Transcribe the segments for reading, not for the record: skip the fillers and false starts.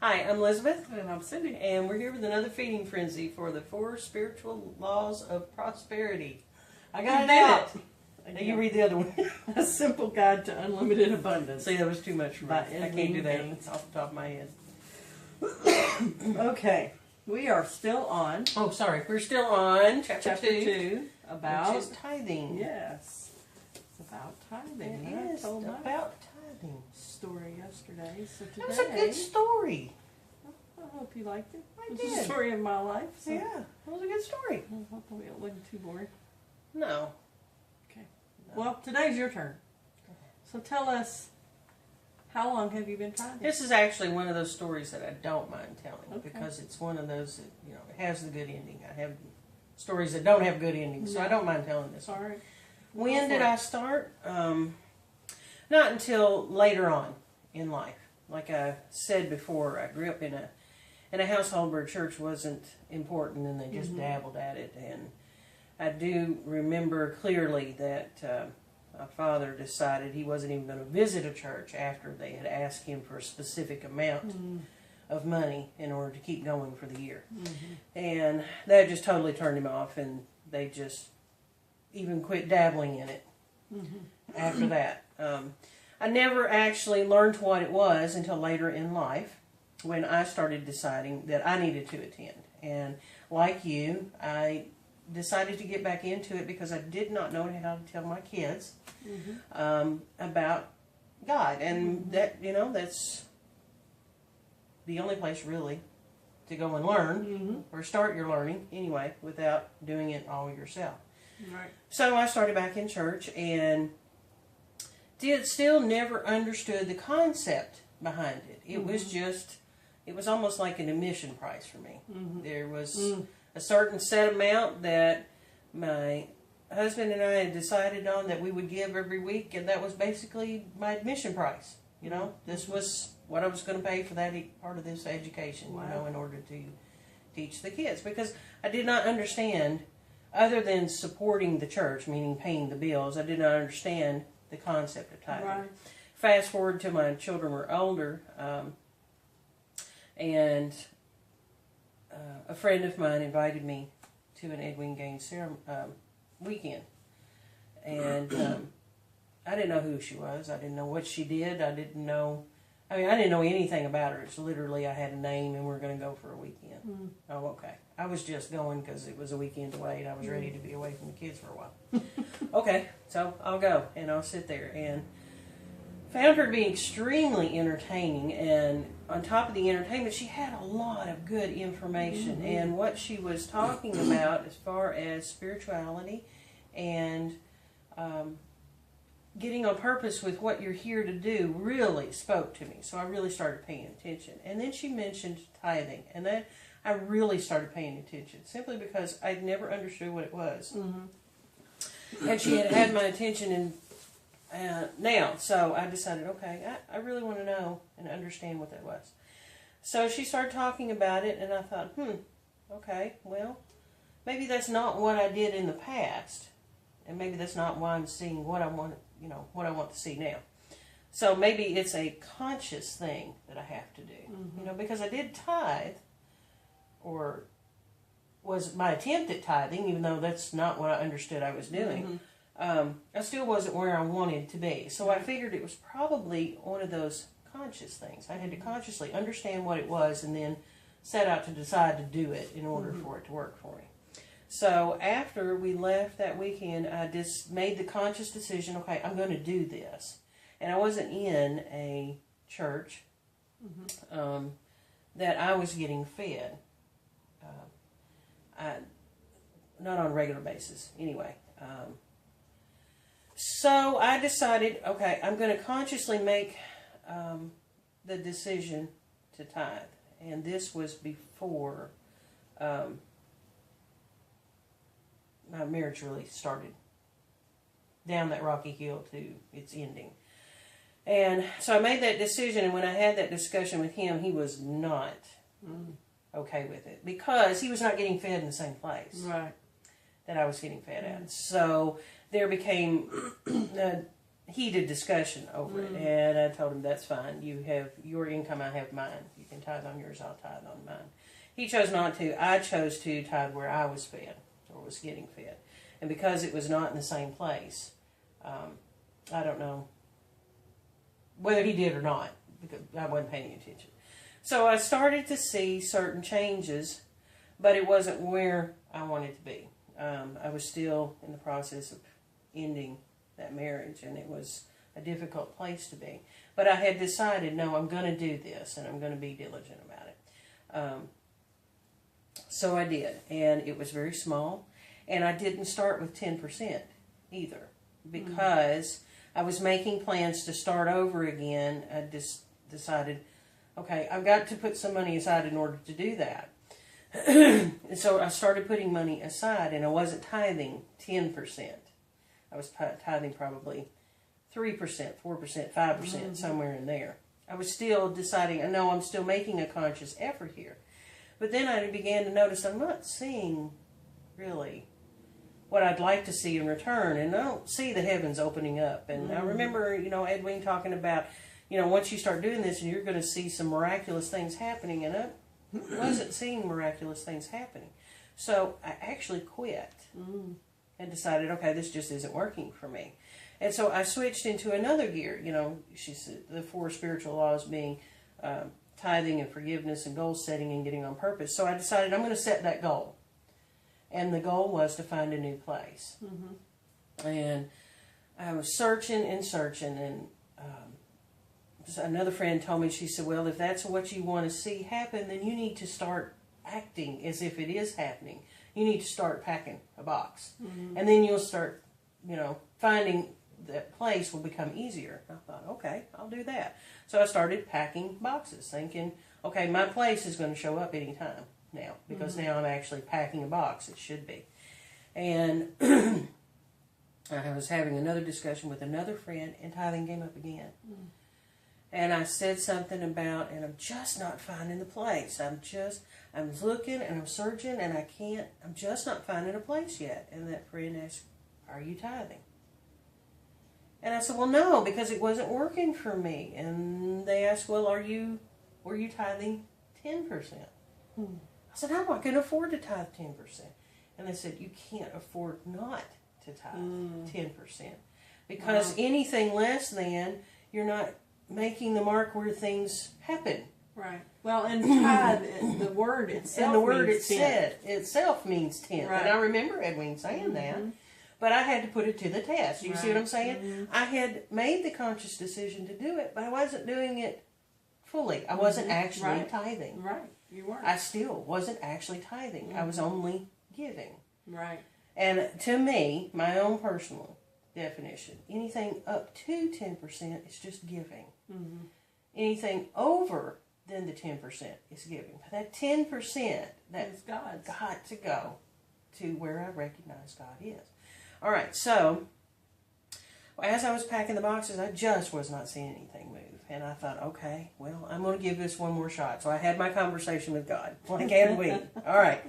Hi, I'm Lizabeth, And I'm Cindy. and we're here with another feeding frenzy for the 4 spiritual laws of prosperity. I got it out. Now you read the other one. A Simple Guide to Unlimited Abundance. See, that was too much for me. By I can't Edwene do that Gaines. off the top of my head. Okay, we are still on Oh, sorry. We're still on chapter 2, about which is tithing. yes, it's about tithing. It And I is told my about tithing. story yesterday, so today That was a good story. I hope you liked it. I It's did. a story of my life. So Yeah, that was a good story. hopefully it wasn't too boring. No. Okay. Well, today's your turn. So tell us, how long have you been tithing? This is actually one of those stories that I don't mind telling Okay. because it's one of those that, it has the good ending. I have stories that don't have good endings, so I don't mind telling this. All right. When did I start? Not until later on in life. Like I said before, I grew up in a household where church wasn't important and they just dabbled at it. And I do remember clearly that my father decided he wasn't even going to visit a church after they had asked him for a specific amount of money in order to keep going for the year. And that just totally turned him off, and they just even quit dabbling in it after that. I never actually learned what it was until later in life when I started deciding that I needed to attend. And like you, I decided to get back into it because I did not know how to tell my kids about God. And that's the only place really to go and learn or start your learning anyway without doing it all yourself. Right. So I started back in church and still never understood the concept behind it. It was almost like an admission price for me. There was a certain set amount that my husband and I had decided on that we would give every week, and that was basically my admission price. This was what I was going to pay for that part of this education, in order to teach the kids. Because I did not understand, other than supporting the church, meaning paying the bills, I did not understand the concept of tithing. Right. Fast forward till my children were older, and a friend of mine invited me to an Edwene Gaines weekend. And I didn't know who she was. I didn't know what she did. I didn't know anything about her. It's literally I had a name and we're going to go for a weekend. Oh, okay. I was just going because it was a weekend away and I was ready to be away from the kids for a while. Okay, so I'll go and I'll sit there, and found her to be extremely entertaining, and on top of the entertainment, she had a lot of good information. And what she was talking about as far as spirituality and getting on purpose with what you're here to do really spoke to me. So I really started paying attention. And then she mentioned tithing, and that I really started paying attention simply because I'd never understood what it was. And she had my attention now. So I decided, okay, I really want to know and understand what that was. So she started talking about it, and I thought, okay, well, maybe that's not what I did in the past, and maybe that's not why I'm seeing what I want, what I want to see now. So maybe it's a conscious thing that I have to do, because I did tithe, or was my attempt at tithing, even though that's not what I understood I was doing. I still wasn't where I wanted to be. So I figured it was probably one of those conscious things. I had to consciously understand what it was and then set out to decide to do it in order for it to work for me. So after we left that weekend, I just made the conscious decision, okay, I'm going to do this. And I wasn't in a church that I was getting fed. Not on a regular basis, anyway. So I decided, okay, I'm going to consciously make the decision to tithe. And this was before my marriage really started down that rocky hill to its ending. And so I made that decision, and when I had that discussion with him, he was not okay with it because he was not getting fed in the same place that I was getting fed at. So there became heated discussion over it, and I told him that's fine. You have your income, I have mine. You can tithe on yours, I'll tithe on mine. He chose not to. I chose to tithe where I was fed or was getting fed, and because it was not in the same place, I don't know whether he did or not because I wasn't paying attention. So I started to see certain changes, but it wasn't where I wanted to be. I was still in the process of ending that marriage, and it was a difficult place to be. But I had decided, no, I'm going to do this, and I'm going to be diligent about it. So I did, and it was very small, and I didn't start with 10% either, because I was making plans to start over again. I just decided, okay, I've got to put some money aside in order to do that. And so I started putting money aside, and I wasn't tithing 10%. I was tithing probably 3%, 4%, 5%, somewhere in there. I was still deciding, I know I'm still making a conscious effort here. But then I began to notice I'm not seeing really what I'd like to see in return, and I don't see the heavens opening up. And I remember, Edwene talking about, once you start doing this, and you're going to see some miraculous things happening, and I wasn't seeing miraculous things happening. So I actually quit and decided, okay, this just isn't working for me. And so I switched into another gear. She said the 4 spiritual laws being tithing and forgiveness and goal setting and getting on purpose. So I decided I'm going to set that goal. And the goal was to find a new place. And I was searching and searching, and another friend told me, she said, well, if that's what you want to see happen, then you need to start acting as if it is happening. You need to start packing a box. And then you'll start, finding that place will become easier. I thought, okay, I'll do that. So I started packing boxes, thinking, okay, my place is going to show up anytime now, because now I'm actually packing a box. It should be. And I was having another discussion with another friend, and tithing came up again. And I said something about, and I'm just not finding the place. I'm looking and I'm searching, and I'm just not finding a place yet. And that friend asked, are you tithing? And I said, well, no, because it wasn't working for me. And they asked, well, were you tithing 10%? I said, no, I can afford to tithe 10%. And they said, you can't afford not to tithe 10%. Because anything less than, you're not making the mark where things happen. Right. Well, and tithe, the word itself and the word means itself means 10. Right. And I remember Edwene saying that. But I had to put it to the test. You see what I'm saying? I had made the conscious decision to do it, but I wasn't doing it fully. I wasn't actually tithing. Right. You weren't. I still wasn't actually tithing. I was only giving. Right. And to me, my own personal definition, anything up to 10% is just giving. Anything over than the 10% is giving. But that 10%, that's God's. got to go to where I recognize God is. All right, so as I was packing the boxes, I just was not seeing anything move. And I thought, okay, well, I'm going to give this one more shot. So I had my conversation with God. Like Edwene. All right.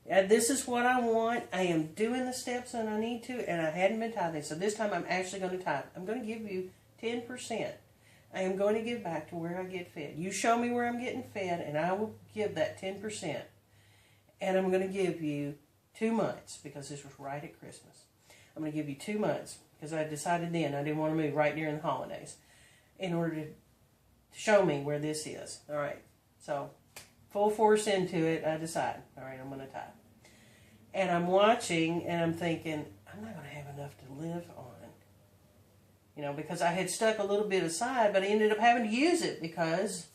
This is what I want. I am doing the steps that I need to, and I hadn't been tithing. So this time I'm actually going to tithe. I'm going to give you 10%. I am going to give back to where I get fed. You show me where I'm getting fed, and I will give that 10%. And I'm going to give you 2 months, because this was right at Christmas. I'm going to give you 2 months, because I decided then I didn't want to move right during the holidays, in order to show me where this is. All right. So full force into it, I decide, all right, I'm going to tithe. And I'm watching, and I'm thinking, I'm not going to have enough to live on. Because I had stuck a little bit aside, but I ended up having to use it because,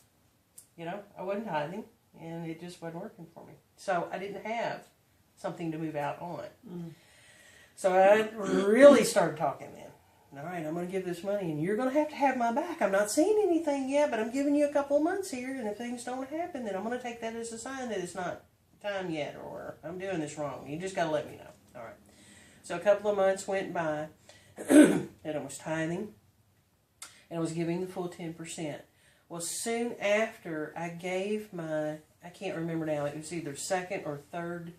I wasn't tithing, and it just wasn't working for me. So I didn't have something to move out on. So I really started talking then. All right, I'm going to give this money, and you're going to have my back. I'm not seeing anything yet, but I'm giving you a couple of months here, and if things don't happen, then I'm going to take that as a sign that it's not time yet, or I'm doing this wrong. You just got to let me know. All right. So a couple of months went by, and I was tithing, and I was giving the full 10%. Well, soon after I gave I can't remember now, it was either second or third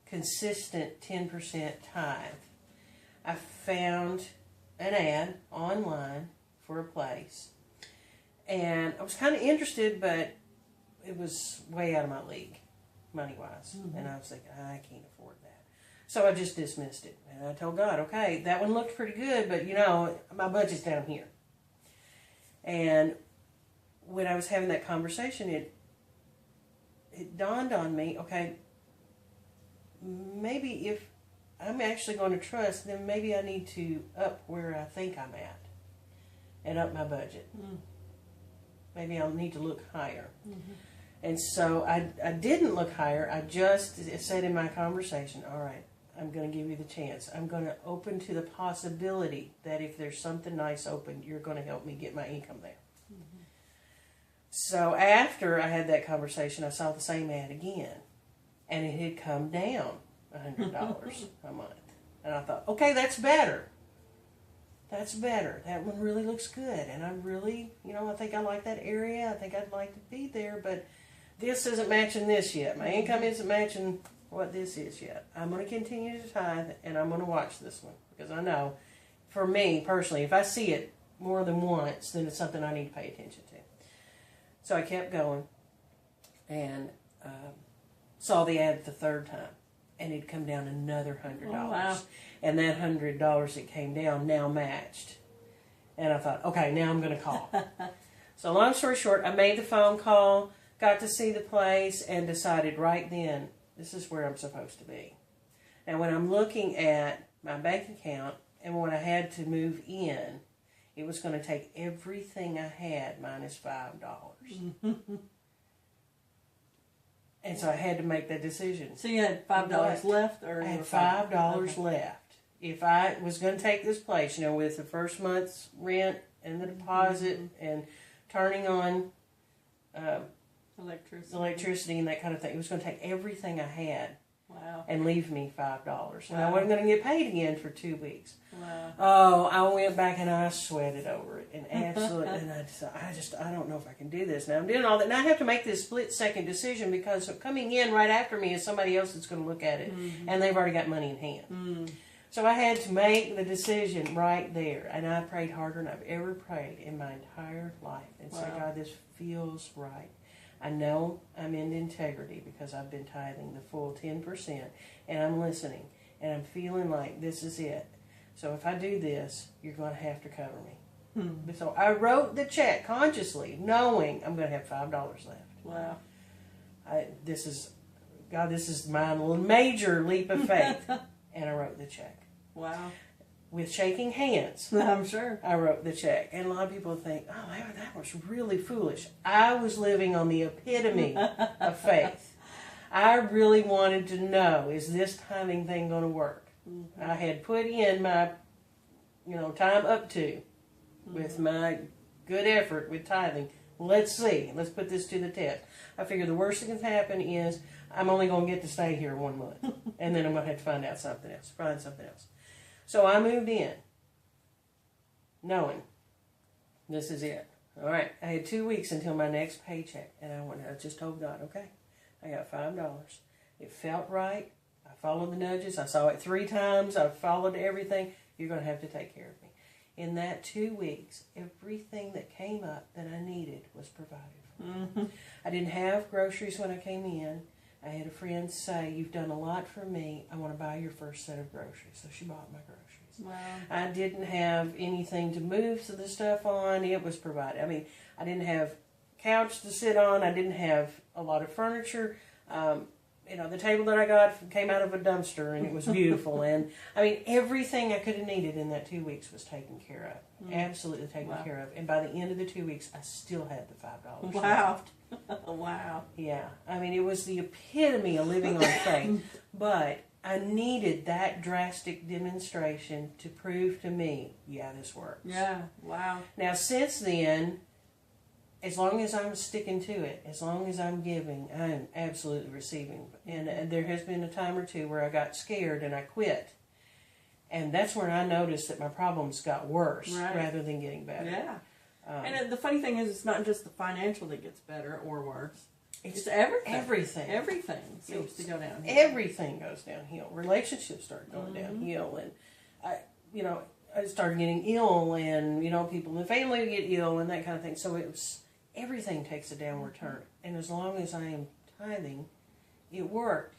consistent 10% tithe, I found an ad online for a place. And I was kind of interested, but it was way out of my league, money-wise. Mm-hmm. And I was thinking, I can't afford that. So I just dismissed it. And I told God, okay, that one looked pretty good, but, my budget's down here. And when I was having that conversation, it dawned on me, okay, maybe if I'm actually going to trust, then maybe I need to up where I think I'm at and up my budget. Mm. Maybe I'll need to look higher. Mm-hmm. And so I didn't look higher. I just said in my conversation, all right, I'm going to give you the chance. I'm going to open to the possibility that if there's something nice open, you're going to help me get my income there. Mm-hmm. So after I had that conversation, I saw the same ad again. And it had come down $100 a month. And I thought, okay, that's better. That's better. That one really looks good. And I really, I think I like that area. I think I'd like to be there. But this isn't matching this yet. My income isn't matching what this is yet. I'm going to continue to tithe, and I'm going to watch this one. Because I know, for me personally, if I see it more than once, then it's something I need to pay attention to. So I kept going and saw the ad the third time. And it'd come down another $100. Oh, wow. And that $100 that came down now matched. And I thought, okay, now I'm going to call. So long story short, I made the phone call, got to see the place, and decided right then, this is where I'm supposed to be. Now, when I'm looking at my bank account and when I had to move in, it was going to take everything I had minus $5. And so I had to make that decision. So you had $5 left? Or I had $5 left. If I was going to take this place, with the first month's rent and the deposit and turning on electricity and that kind of thing, it was going to take everything I had. Wow. And leave me $5. And I wasn't going to get paid again for 2 weeks. Wow. Oh, I went back and I sweated over it. And absolutely, and I don't know if I can do this. Now I'm doing all that. Now I have to make this split-second decision because coming in right after me is somebody else that's going to look at it. Mm-hmm. And they've already got money in hand. Mm. So I had to make the decision right there. And I prayed harder than I've ever prayed in my entire life. And said, God, this feels right. I know I'm in integrity because I've been tithing the full 10%, and I'm listening, and I'm feeling like this is it. So if I do this, you're going to have to cover me. Hmm. So I wrote the check consciously, knowing I'm going to have $5 left. Wow. This is my major leap of faith, and I wrote the check. Wow. With shaking hands. I'm sure. I wrote the check. And a lot of people think, oh, that was really foolish. I was living on the epitome of faith. I really wanted to know, is this tithing thing going to work? Mm-hmm. I had put in my, time up to with my good effort with tithing. Let's see. Let's put this to the test. I figure the worst that can happen is I'm only going to get to stay here 1 month. And then I'm going to have to find something else. So I moved in, knowing this is it. All right, I had 2 weeks until my next paycheck, and I just told God, okay, I got $5. It felt right. I followed the nudges. I saw it 3 times. I followed everything. You're going to have to take care of me. In that 2 weeks, everything that came up that I needed was provided for me. Mm-hmm. I didn't have groceries when I came in. I had a friend say, you've done a lot for me. I want to buy your first set of groceries. So she bought my groceries. Wow. I didn't have anything to move the stuff on. It was provided. I mean, I didn't have couch to sit on. I didn't have a lot of furniture. The table that I got came out of a dumpster, and it was beautiful. And, everything I could have needed in that 2 weeks was taken care of. Absolutely taken care of. And by the end of the 2 weeks, I still had the $5 left. Wow. Yeah. It was the epitome of living on faith. But I needed that drastic demonstration to prove to me, yeah, this works. Yeah. Wow. Now, since then, as long as I'm sticking to it, as long as I'm giving, I'm absolutely receiving. And there has been a time or two where I got scared and I quit. And that's when I noticed that my problems got worse rather than getting better. Yeah. And the funny thing is, it's not just the financial that gets better or worse. It's everything. Everything seems to go downhill. Everything goes downhill. Relationships start going downhill. And, I started getting ill, and people in the family get ill, and that kind of thing. So everything takes a downward turn, and as long as I am tithing, it worked.